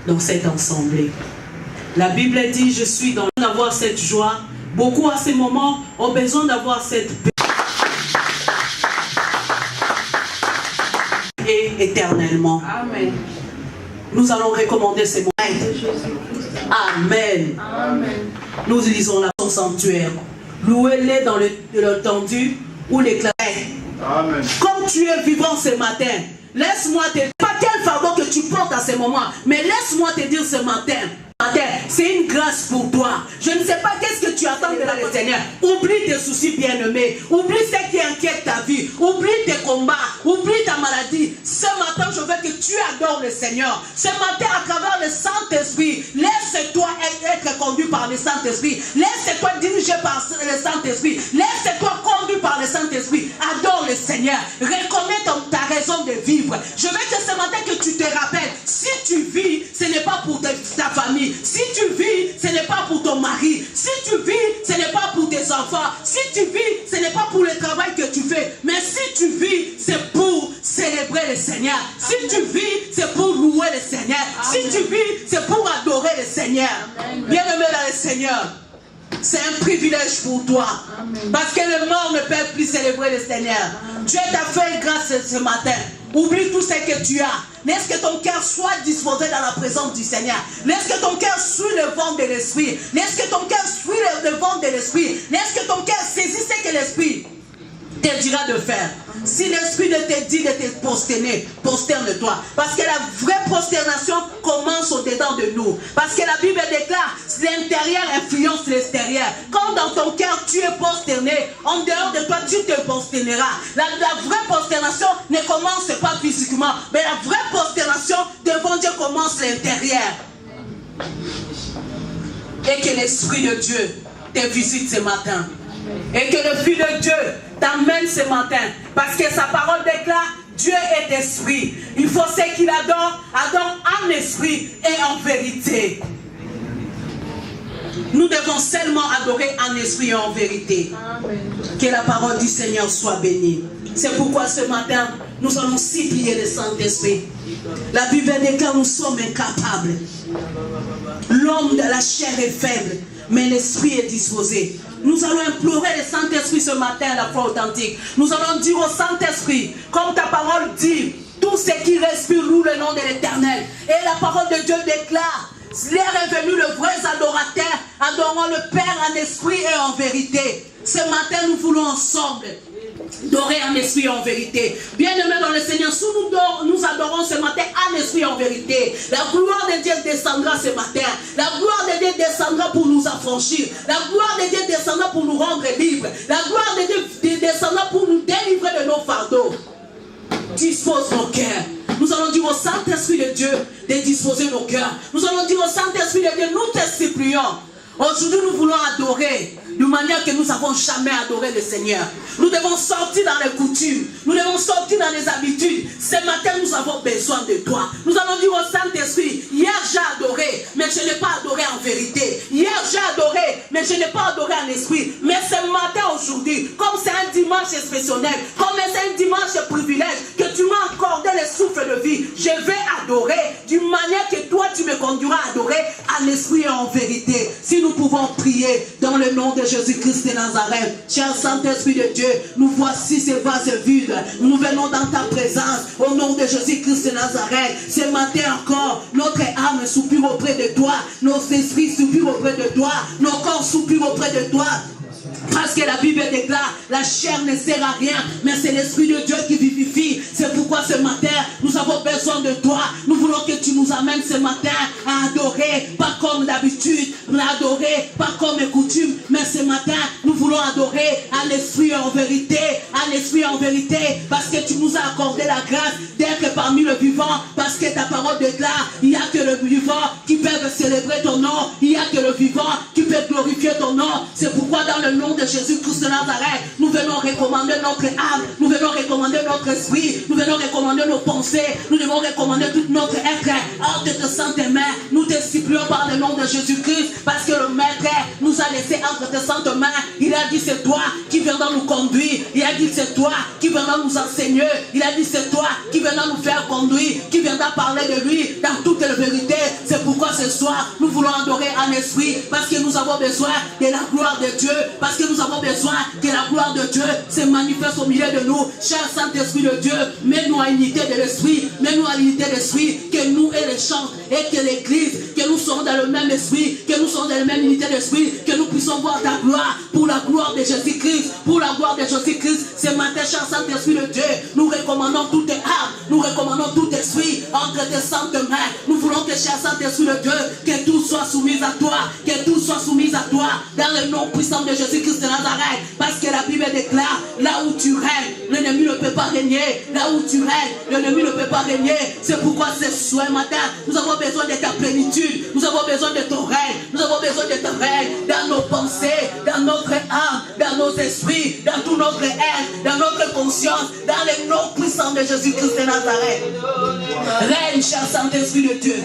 dans cette assemblée. La Bible dit, je suis dans d'avoir cette joie. Beaucoup à ces moments ont besoin d'avoir cette paix. Et éternellement. Amen. Nous allons recommander ces moments. Amen. Amen. Nous lisons la son sanctuaire. Louez-les dans le tendu ou l'éclat. Amen. Comme tu es vivant ce matin, laisse-moi te dire, pas quel fardeau que tu portes à ce moment, mais laisse-moi te dire ce matin, c'est une grâce pour toi. Je ne sais pas qu'est-ce que tu attends de la Seigneur. Oublie tes soucis bien-aimés. Oublie ce qui inquiète ta vie. Oublie tes combats. Oublie ta maladie. Ce matin, je veux que tu adores le Seigneur. Ce matin, à travers le Saint-Esprit, laisse-toi être conduit par le Saint-Esprit. Laisse-toi diriger par le Saint-Esprit. Laisse-toi conduit par le Saint-Esprit. Adore le Seigneur. Reconnais ta raison de vivre. Je veux que ce matin que tu te rappelles, si tu vis, ce n'est pas pour ta famille. Si tu vis, ce n'est pas pour ton mari. Si tu vis, ce n'est pas pour tes enfants. Si tu vis, ce n'est pas pour le travail que tu fais. Mais si tu vis, c'est pour célébrer le Seigneur. Si tu vis, c'est pour louer le Seigneur. Si tu vis, c'est pour adorer le Seigneur. Bien-aimé dans le Seigneur, c'est un privilège pour toi. Parce que le mort ne peut plus célébrer le Seigneur. Dieu t'a fait grâce ce matin. Oublie tout ce que tu as. Laisse que ton cœur soit disposé dans la présence du Seigneur. Laisse que ton cœur suive le vent de l'Esprit. Laisse que ton cœur suive le vent de l'Esprit. Laisse que ton cœur saisisse ce que l'Esprit te dira de faire. Si l'Esprit ne te dit de te prosterner, prosterne-toi. Parce que la vraie prosternation commence au-dedans de nous. Parce que la Bible déclare, l'intérieur influence l'extérieur. Quand dans ton cœur tu es prosterné, en dehors de toi tu te prosterneras. La vraie prosternation ne commence pas physiquement, mais la vraie prosternation devant Dieu commence à l'intérieur. Et que l'Esprit de Dieu te visite ce matin. Et que le Fils de Dieu t'amène ce matin. Parce que sa parole déclare, Dieu est esprit. Il faut ce qu'il adore en esprit et en vérité. Nous devons seulement adorer en esprit et en vérité. Amen. Que la parole du Seigneur soit bénie. C'est pourquoi ce matin, nous allons supplier le Saint-Esprit. La Bible déclare, nous sommes incapables. L'homme de la chair est faible, mais l'esprit est disposé. Nous allons implorer le Saint-Esprit ce matin à la foi authentique. Nous allons dire au Saint-Esprit, comme ta parole dit, tout ce qui respire loue le nom de l'Éternel. Et la parole de Dieu déclare, l'heure est venue, le vrai adorateur, adorant le Père en esprit et en vérité. Ce matin, nous voulons ensemble adorer en esprit et en vérité. Bien-aimés dans le Seigneur, si nous adorons ce matin en esprit et en vérité, la gloire de Dieu descendra ce matin. La gloire de Dieu descendra pour nous affranchir. La gloire de Dieu descendra pour nous rendre libres. La gloire de Dieu descendra pour nous délivrer de nos fardeaux. Dispose nos cœurs. Nous allons dire au Saint-Esprit de Dieu de disposer nos cœurs. Nous allons dire au Saint-Esprit de Dieu, nous te supplions. Aujourd'hui, nous voulons adorer de manière que nous n'avons jamais adoré le Seigneur. Nous devons sortir dans les coutumes. Nous devons sortir dans les habitudes. Ce matin, nous avons besoin de toi. Nous allons dire au Saint-Esprit, hier j'ai adoré, mais je n'ai pas adoré en vérité. Hier j'ai adoré, mais je n'ai pas adoré en esprit. Mais ce matin, aujourd'hui, comme c'est un dimanche exceptionnel, comme c'est un dimanche de privilège, que tu m'as accordé le souffle de vie, je vais adorer d'une manière que toi tu me conduiras à adorer en esprit et en vérité. Si nous pouvons prier dans le nom de Jésus-Christ de Nazareth. Cher Saint-Esprit de Dieu, nous voici ces vases vides. Nous venons dans ta présence au nom de Jésus-Christ de Nazareth. Ce matin encore, notre âme soupire auprès de toi. Nos esprits soupirent auprès de toi. Nos corps soupirent auprès de toi. Parce que la Bible déclare, la chair ne sert à rien, mais c'est l'Esprit de Dieu qui vivifie. C'est pourquoi ce matin, nous avons besoin de toi. Nous voulons que tu nous amènes ce matin à adorer, pas comme d'habitude, mais adorer, pas comme coutume, mais ce matin, nous voulons adorer en esprit et en vérité, parce que tu nous as accordé la grâce d'être parmi le vivant, parce que ta parole déclare, il n'y a que le vivant qui peut célébrer ton nom, il n'y a que le vivant qui peut glorifier ton nom. C'est pourquoi dans le nom de Jésus-Christ de Nazareth, nous venons recommander notre âme, nous venons recommander notre esprit, nous venons recommander nos pensées, nous devons recommander tout notre être entre tes saintes mains. Nous te supplions par le nom de Jésus-Christ, parce que le Maître nous a laissé entre tes saintes mains. Il a dit c'est toi qui viendras nous conduire, il a dit c'est toi qui viendra nous enseigner, il a dit c'est toi qui viendra nous faire conduire, qui viendra parler de lui dans toute la vérité. C'est pourquoi ce soir nous voulons adorer en esprit, parce que nous avons besoin de la gloire de Dieu, parce que nous avons besoin que la gloire de Dieu se manifeste au milieu de nous. Cher Saint-Esprit de Dieu, mets-nous à l'unité de l'esprit, mets-nous à l'unité de l'esprit, que nous et les chants et que l'église, que nous soyons dans le même esprit, que nous soyons dans la même unité d'esprit, que nous puissions voir ta gloire pour la gloire de Jésus-Christ, pour la gloire de Jésus-Christ. Ce matin, cher Saint-Esprit de Dieu, nous recommandons toute âme, nous recommandons tout esprit entre tes saintes mains. Nous voulons que, cher Saint-Esprit de Dieu, que tout soit soumis à toi, que tout soit soumis à toi, dans le nom puissant de Jésus-Christ de Nazareth, parce que la Bible déclare, là où tu règnes, l'ennemi ne peut pas régner, là où tu règnes, l'ennemi ne peut pas régner. C'est pourquoi ce matin, nous avons besoin de ta plénitude, nous avons besoin de ton règne, nous avons besoin de ton règne dans nos pensées, dans notre âme, dans nos esprits, dans tout notre être, dans notre conscience, dans le nom puissant de Jésus-Christ de Nazareth. Règne, cher Saint-Esprit de Dieu,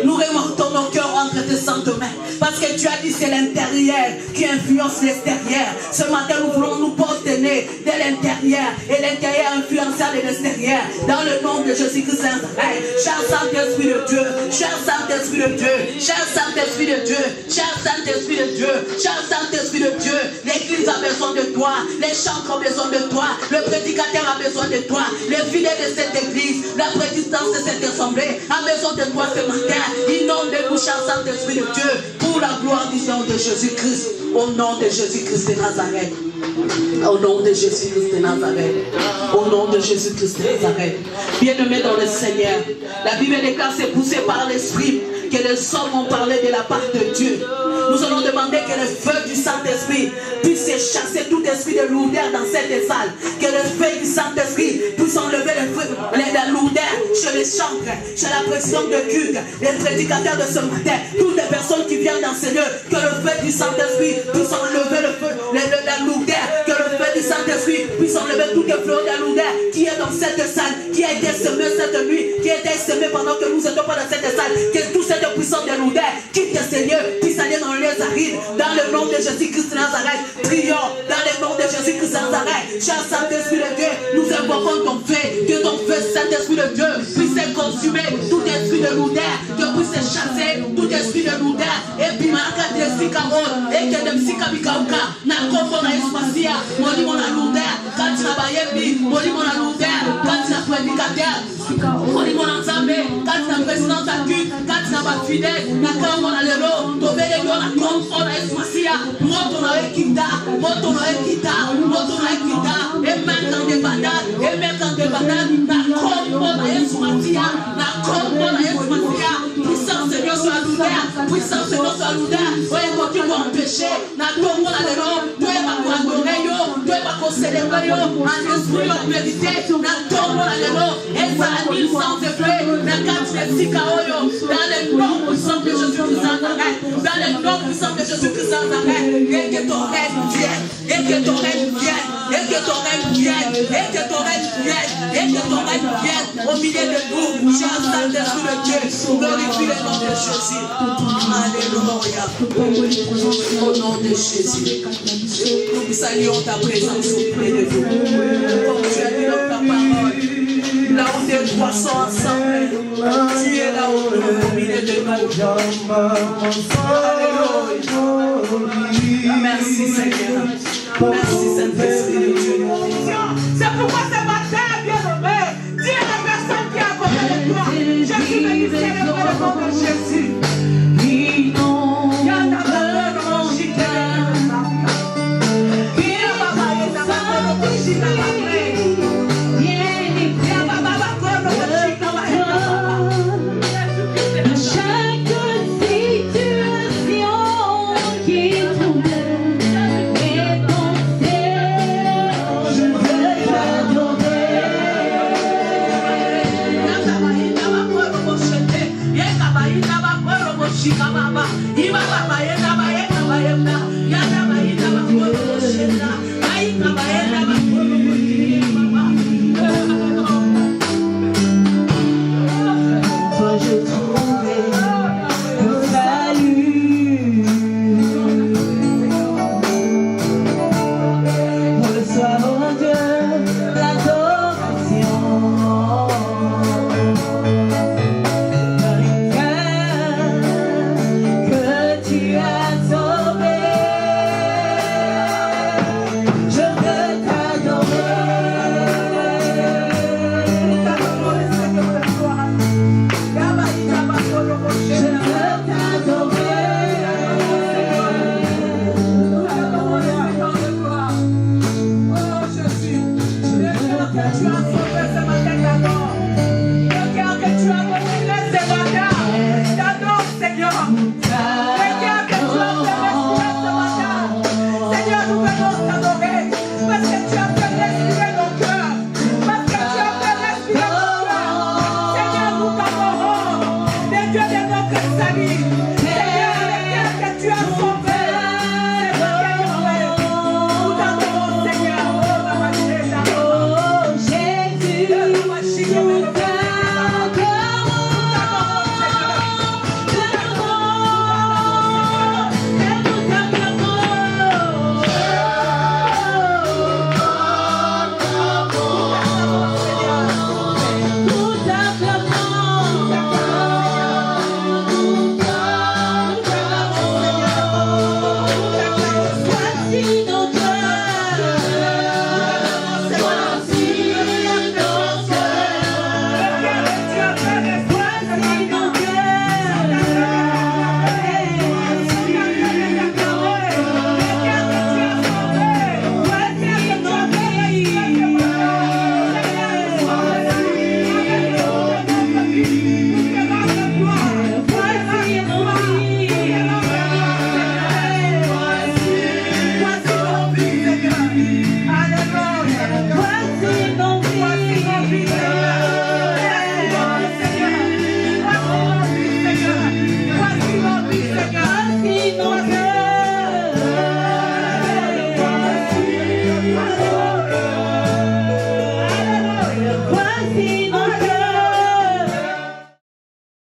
nous remontons nos cœurs entre tes saintes mains, parce que tu as dit c'est l'intérieur qui influence l'extérieur. Ce matin, nous voulons nous porter de l'intérieur, et l'intérieur influencera de l'extérieur, dans le nom de Jésus-Christ de Nazareth. Cher Saint-Esprit de Dieu, cher Saint-Esprit de Dieu, cher Saint-Esprit de Dieu, cher Saint-Esprit de Dieu, cher Saint-Esprit de Dieu, l'église a besoin de toi, les chantres ont besoin de toi, le prédicateur a besoin de toi, les fidèles de cette église, la présidence de cette assemblée a besoin de toi ce matin. Inonde-nous, cher Saint-Esprit de Dieu, pour la gloire du nom de Jésus-Christ, au nom de Jésus-Christ de Nazareth. Au nom de Jésus-Christ de Nazareth. Au nom de Jésus-Christ de Nazareth. Bien-aimés dans le Seigneur, la Bible déclare c'est poussé par l'Esprit que les hommes ont parlé de la part de Dieu. Nous allons demander que le feu du Saint-Esprit puisse chasser tout esprit de lourdeur dans cette salle. Que le feu du Saint-Esprit puisse enlever la lourdeur chez les chantres, chez la pression de culte, les prédicateurs de ce matin, toutes les personnes qui viennent dans ce lieu. Que le feu du Saint-Esprit puisse enlever le feu, la lourdeur. Que le feu du Saint-Esprit puisse enlever tout le flot de la lourdeur qui est dans cette salle, qui a été semé cette nuit, qui a été semé pendant que nous n'étions pas dans cette salle. Que tout cette puissance de lourdeur quitte ce lieu, puisse aller dans les arides, dans le nom de Jésus-Christ de Nazareth. Prions dans le nom de Jésus-Christ de Nazareth. Cher Saint-Esprit de Dieu, nous invoquons ton feu, que ton feu, Saint-Esprit de Dieu, puisse consumer tout esprit de lourdeur, que puisse chasser tout esprit de lourdeur, et puis marquer des sikao, et que des sikabikauka, na kombo na espacia, moli mon lourdeur, quand tu as bayebi, moli mon lourdeur, quand tu as prédicateur, moli mon ensemble, quand tu as président ta culte, quand tu as pas fidèle, na kombo na lelo, tobele yo na kombo na espacia, moto na ekita, moto na ekita, moto na ekita, et même dans des bananes, et même dans des bananes, na kombo na espacia, na kombo na espacia, puissance de Dieu sur la lourdeur, puissance de Dieu sur la lourdeur, oye koki ko empêcher, na kombo na lelo, toi ma ko adorer yo, toi ma ko célébrer yo, en esprit en vérité, na kombo na lelo, et ça a mille sans effet, na quatre sikao yo, dans le nom puissant de Jésus-Christ de Nazareth, dans le nom puissant de Jésus-Christ de Nazareth, et que ton règne vienne, et que ton règne vienne, et que ton règne vienne, et que ton règne vienne, et que ton règne vienne au milieu de nous, cher Saint-Esprit de Dieu, glorifie le nom de Jésus. Alléluia. Au nom de Jésus, nous saluons ta présence auprès de nous. Comme tu as dit dans ta parole, là où tes trois sont ensemble, tu es là au milieu de nous. Alléluia. Merci Seigneur. Merci Saint-Esprit.